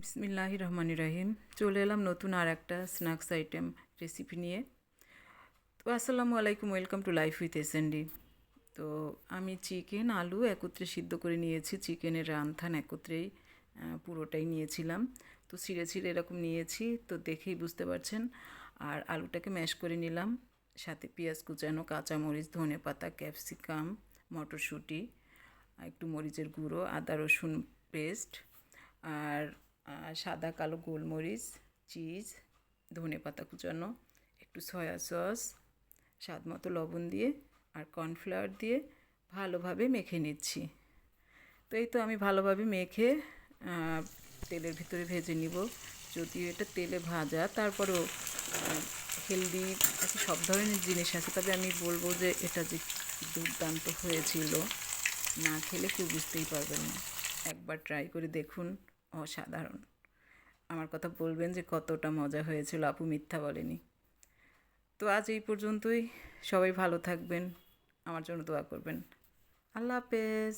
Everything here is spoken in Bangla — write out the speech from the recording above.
বিসমিল্লাহির রহমানির রহিম। চলে এলাম নতুন আর একটা স্ন্যাক্স আইটেম রেসিপি নিয়ে। তো আসসালামু আলাইকুম, welcome to life with SND. তো আমি চিকেন আলু একত্রে সিদ্ধ করে নিয়েছি, চিকেনের রান্ধান একত্রেই পুরোটাই নিয়েছিলাম। তো ছিঁড়ে ছিঁড়ে এরকম নিয়েছি, তো দেখেই বুঝতে পারছেন। আর আলুটাকে ম্যাশ করে নিলাম, সাথে পেঁয়াজ কুচানো, কাঁচামরিচ, ধনেপাতা, ক্যাপসিকাম, মটরশুঁটি, একটু মরিচের গুঁড়ো, আদা রসুন পেস্ট, আর সাদা কালো গোলমরিচ, চিজ, ধনেপাতা কুচানো, একটু সয়া সস, স্বাদ মতো লবণ দিয়ে আর কর্নফ্লাওয়ার দিয়ে ভালোভাবে মেখে নিচ্ছি। তো এই তো আমি ভালোভাবে মেখে তেলের ভিতরে ভেজে নিব। যদিও এটা তেলে ভাজা, তারপরেও হেলদি আছে, সব ধরনের জিনিস আছে, তবে আমি বলবো যে এটা যে দুর্দান্ত হয়েছিল, না খেলে কেউ বুঝতেই পারবেন না। একবার ট্রাই করে দেখুন, অসাধারণ। আমার কথা বলবেন যে কতটা মজা হয়েছিল, আপু মিথ্যা বলেনি। তো আজ এই পর্যন্তই। সবাই ভালো থাকবেন, আমার জন্য দোয়া করবেন। আল্লাহ হাফেজ।